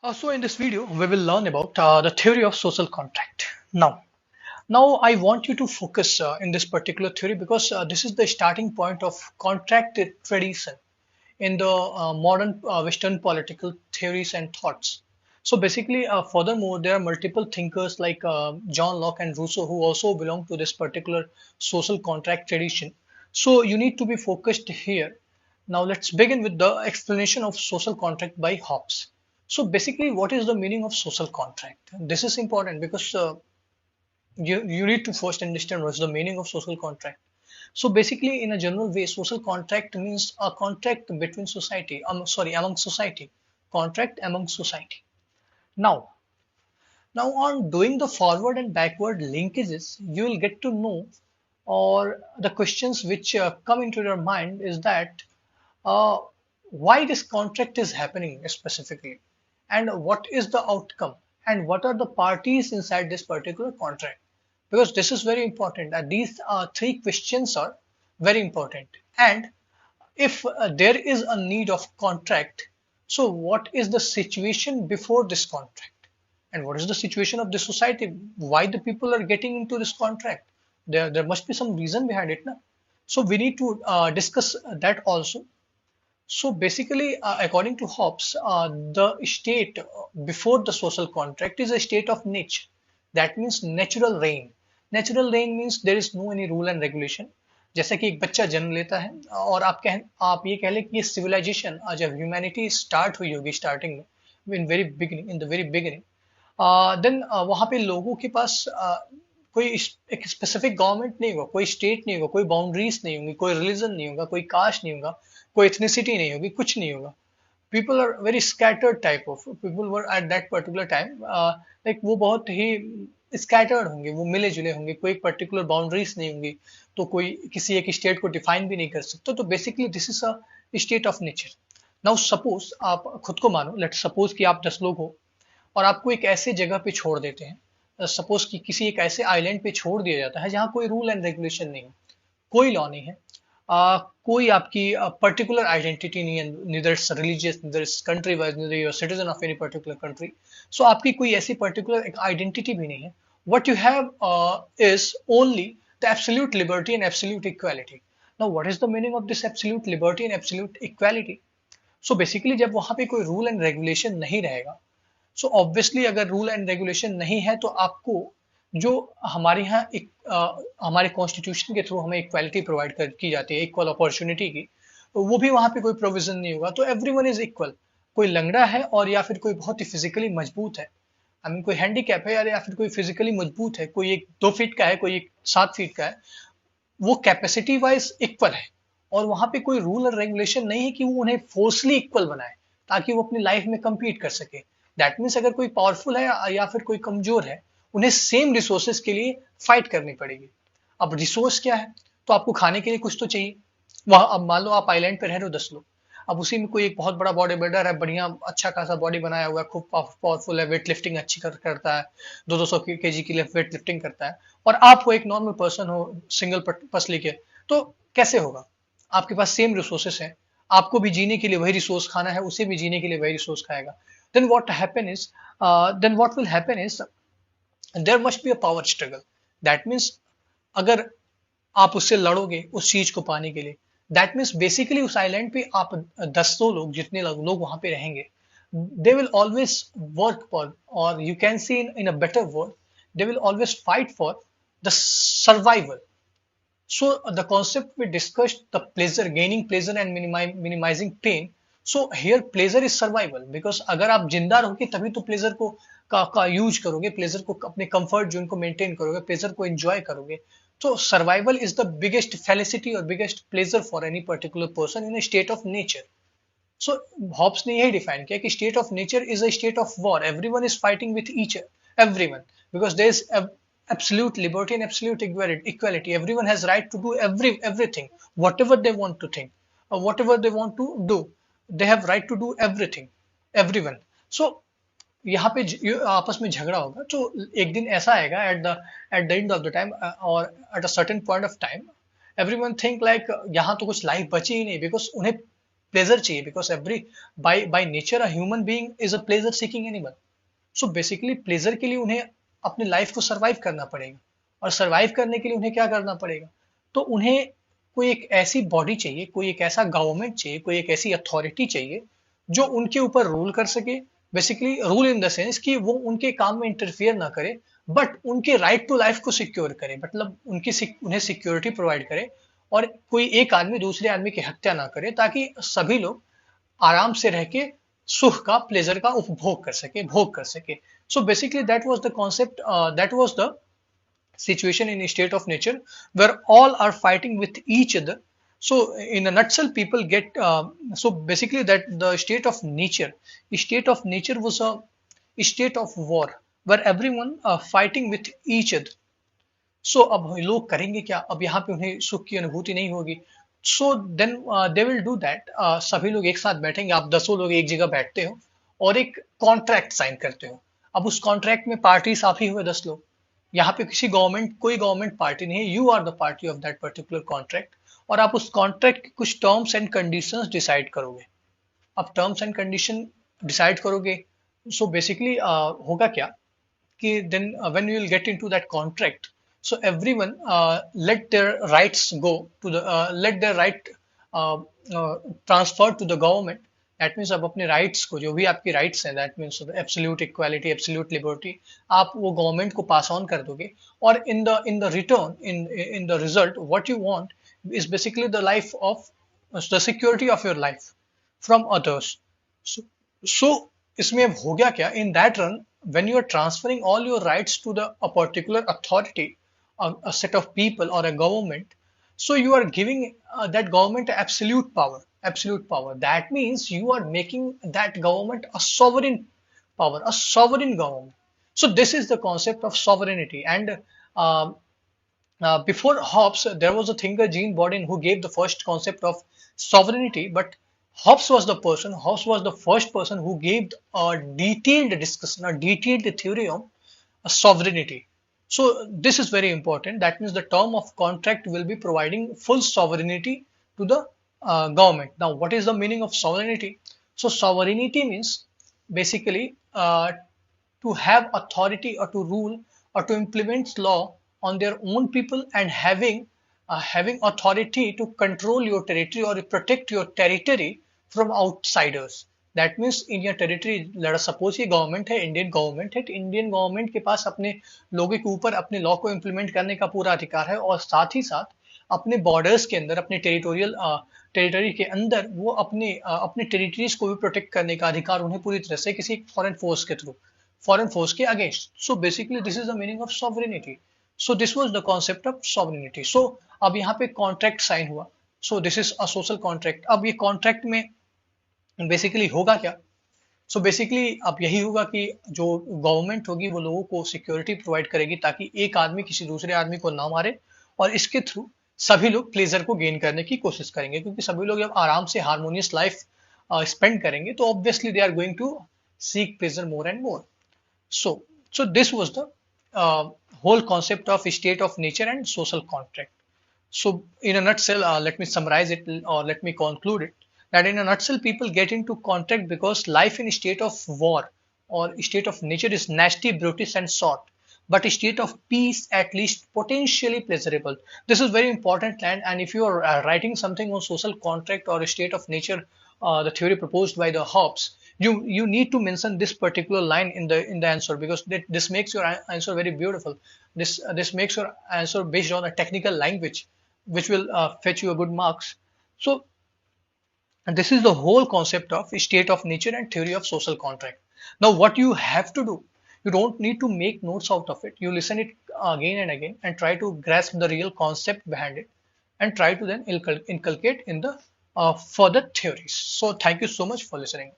So in this video, we will learn about the theory of social contract. Now I want you to focus in this particular theory because this is the starting point of contract tradition in the modern Western political theories and thoughts. So basically, furthermore, there are multiple thinkers like John Locke and Rousseau who also belong to this particular social contract tradition. So you need to be focused here. Now let's begin with the explanation of social contract by Hobbes. So basically, what is the meaning of social contract? This is important because you need to first understand what's the meaning of social contract. So basically, in a general way, social contract means a contract between society, among society, contract among society. Now, now on doing the forward and backward linkages, you will get to know, or the questions which come into your mind is that uh, why this contract is happening specifically, and what is the outcome, and what are the parties inside this particular contract, because this is very important. These three questions are very important. And if there is a need of contract, so what is the situation before this contract, and what is the situation of the society, why the people are getting into this contract? There must be some reason behind it, na? So we need to discuss that also. So basically, according to Hobbes, the state before the social contract is a state of nature. That means natural reign. Natural reign means there is no any rule and regulation. जैसा कि एक बच्चा जन्म लेता है और आप ये कह लें कि ये सिविलाइजेशन जब ह्यूमैनिटी स्टार्ट हुई होगी स्टार्टिंग में in the very beginning then वहां पे लोगों के पास कोई एक स्पेसिफिक गवर्नमेंट नहीं होगा, कोई स्टेट नहीं होगा, कोई बाउंड्रीज नहीं होंगी, कोई रिलीजन नहीं होगा, कोई कास्ट नहीं होगा, कोई एथनिसिटी नहीं होगी, कुछ नहीं होगा. People are very scattered type of people were at that particular time. Like वो बहुत ही स्कैटर्ड होंगे, वो मिले जुले होंगे, कोई एक पर्टिकुलर बाउंड्रीज नहीं होंगी, तो कोई किसी एक स्टेट को डिफाइन भी नहीं कर सकता. तो basically this is a state of nature. Now suppose आप खुद को मानो, लेट सपोज कि आप 10 लोग हो और आपको एक ऐसे जगह पे छोड़ देते हैं, सपोज कि किसी एक ऐसे आइलैंड पे छोड़ दिया जाता है जहाँ कोई रूल एंड रेगुलेशन नहीं है, कोई लॉ नहीं है, कोई आपकी पर्टिकुलर आइडेंटिटी नहीं है, neither religious, neither country wise, neither you citizen of any particular country. So आपकी कोई ऐसी पर्टिकुलर एक आइडेंटिटी भी नहीं है. What you have is only the absolute liberty and absolute equality. Now what is the meaning of this absolute liberty and absolute equality? So basically जब वहां पे कोई रूल एंड रेगुलेशन नहीं रहेगा, सो ऑब्वियसली अगर रूल एंड रेगुलेशन नहीं है तो आपको जो हमारे यहाँ एक हमारे कॉन्स्टिट्यूशन के थ्रू हमें इक्वालिटी प्रोवाइड कर की जाती है, इक्वल अपॉर्चुनिटी की, तो वो भी वहां पे कोई प्रोविजन नहीं होगा. तो एवरीवन इज इक्वल. कोई लंगड़ा है और या फिर कोई बहुत ही फिजिकली मजबूत है, आई मीन कोई हैंडीकैप है या फिर कोई फिजिकली मजबूत है, कोई एक 2 फीट का है, कोई एक 7 फीट का है, वो कैपेसिटी वाइज इक्वल है. और वहां पे कोई रूल और रेगुलेशन नहीं है कि वो उन्हें फोर्सली इक्वल बनाए ताकि वो अपनी लाइफ में compete कर सके. दैट मीन्स अगर कोई पावरफुल है या फिर कोई कमजोर है, उन्हें सेम रिसोर्सेज के लिए फाइट करनी पड़ेगी. अब रिसोर्स क्या है? तो आपको खाने के लिए कुछ तो चाहिए. वहां अब मान लो आप आइलैंड पे रह रहे हो 10 लोग, अब उसी में कोई एक बहुत बड़ा बॉडी बिल्डर है, बढ़िया अच्छा खासा बॉडी बनाया हुआ है, खूब पावरफुल है, वेट लिफ्टिंग अच्छी करता है, 200-200 kg की वेट लिफ्टिंग करता है, और आप वो एक नॉर्मल पर्सन हो, सिंगल पसली के, तो कैसे होगा? आपके पास सेम रिसोर्सेस हैं, आपको भी जीने के लिए वही रिसोर्स खाना है, उसे भी जीने के लिए वही रिसोर्स खाएगा. Then what happen is then what will happen is there must be a power struggle. That means अगर आप उससे लड़ोगे उस चीज को पाने के लिए, दैट मीन्स बेसिकली उस आइलैंड पे आप 10 लोग जितने लोग वहां पे रहेंगे, they will always work for, और you can see in a better word, they will always fight for the survival. So the concept we discussed, the pleasure, gaining pleasure and minimizing pain. So here pleasure is survival, because अगर आप जिंदा रहोगे तभी तो pleasure को का use करोगे, pleasure को अपने कंफर्ट जोन को मेंटेन करोगे, प्लेजर को एंजॉय करोगे. तो survival is the biggest felicity और biggest pleasure for any particular person in a state of nature. So Hobbes ने यही डिफाइन किया कि state of nature is a state of war. Everyone is fighting with each everyone, because there is absolute liberty and absolute equality. Everyone has right to do everything, whatever they want to think, or whatever they want to do. They have right to do everything, everyone. So यहाँ पे आपस में झगड़ा होगा, तो एक दिन ऐसा आएगा at the end of the time, और at a certain point of time, everyone think like यहाँ तो कुछ लाइफ बची ही नहीं, बिकॉज उन्हें प्लेजर चाहिए, because every by nature a human being is a pleasure seeking animal. So basically pleasure के लिए उन्हें अपनी लाइफ को सरवाइव करना पड़ेगा, और सरवाइव करने के लिए उन्हें क्या करना पड़ेगा, तो उन्हें कोई एक ऐसी बॉडी चाहिए, कोई एक ऐसा गवर्नमेंट चाहिए, कोई एक ऐसी अथॉरिटी चाहिए जो उनके ऊपर रूल कर सके। Basically rule in the sense कि वो उनके काम में इंटरफियर ना करे, बट उनके राइट टू लाइफ को सिक्योर करे, मतलब उन्हें सिक्योरिटी प्रोवाइड करे, और कोई एक आदमी दूसरे आदमी की हत्या ना करे, ताकि सभी लोग आराम से रह के सुख का, प्लेजर का उपभोग कर सके, भोग कर सके। So basically that was the concept, that was the situation in a state of nature where all are fighting with each other. So in a nutshell, people get so basically that the state of nature was a state of war where everyone fighting with each other. सो अब लोग करेंगे क्या, अब यहाँ पे उन्हें सुख की अनुभूति नहीं होगी। So then they will do that, सभी लोग एक साथ बैठेंगे, आप 10 लोग एक जगह बैठते हो और एक कॉन्ट्रैक्ट साइन करते हो। अब उस कॉन्ट्रैक्ट में पार्टीज आप ही हुए 10 लोग, यहाँ पे कोई गवर्नमेंट पार्टी नहीं है, you are the party of that particular contract, और आप उस कॉन्ट्रैक्ट के कुछ टर्म्स एंड कंडीशंस डिसाइड करोगे। अब टर्म्स एंड कंडीशन डिसाइड करोगे, सो बेसिकली होगा क्या कि then when you will get into that contract, so everyone let their rights go to the let their right uh, uh, transfer to the government. That means अब अपने rights को, जो भी आपकी rights हैं, that means absolute equality, absolute liberty, आप वो government को pass on कर दोगे, और in the return, in the result, what you want is basically the life of the security of your life from others. So, so इसमें अब हो गया क्या, in that run, when you are transferring all your rights to a particular authority, a set of people or a government, so you are giving that government absolute power. Absolute power, that means you are making that government a sovereign power, a sovereign government. So this is the concept of sovereignty. And um, before Hobbes, there was a thinker, Jean Bodin, who gave the first concept of sovereignty. But Hobbes was the first person who gave a detailed discussion, a detailed theory on sovereignty. So this is very important. That means the term of contract will be providing full sovereignty to the government. Now, what is the meaning of sovereignty? So sovereignty means basically to have authority or to rule or to implement law on their own people, and having authority to control your territory or protect your territory from outsiders. That means in your territory, let us suppose ये government है, Indian government है, तो Indian government के पास अपने लोगों के ऊपर अपने लॉ को इम्प्लीमेंट करने का पूरा अधिकार है, और साथ ही साथ अपने बॉर्डर्स के अंदर, अपने टेरिटोरियल टेरिटरी के अंदर वो अपने टेरिटरीज को भी प्रोटेक्ट करने का अधिकार उन्हें पूरी तरह से किसी फॉरेन फोर्स के थ्रू, फॉरेन फोर्स के against. So basically this is the meaning of sovereignty. So this was the concept of sovereignty. So अब यहाँ पे कॉन्ट्रैक्ट साइन हुआ, so this is a social contract. अब ये कॉन्ट्रैक्ट में basically होगा क्या, सो बेसिकली अब यही होगा कि जो गवर्नमेंट होगी वो लोगों को सिक्योरिटी प्रोवाइड करेगी, ताकि एक आदमी किसी दूसरे आदमी को ना मारे, और इसके थ्रू सभी लोग प्लेजर को गेन करने की कोशिश करेंगे, क्योंकि सभी लोग जब आराम से हार्मोनियस लाइफ स्पेंड करेंगे तो obviously they are going to seek pleasure more and more. So this was the whole concept of state of nature and social contract. So in a nutshell, let me summarize it, or let me conclude it, that in a nutshell, people get into contract because life in a state of war or state of nature is nasty, brutish, and short. But a state of peace, at least potentially pleasurable. This is very important, and if you are writing something on social contract or a state of nature, the theory proposed by the Hobbes, you need to mention this particular line in the answer, because this makes your answer very beautiful. This makes your answer based on a technical language, which will fetch you a good marks. So and this is the whole concept of state of nature and theory of social contract. Now, what you have to do, you don't need to make notes out of it. You listen it again and again and try to grasp the real concept behind it, and try to then inculcate in the further theories. So, thank you so much for listening.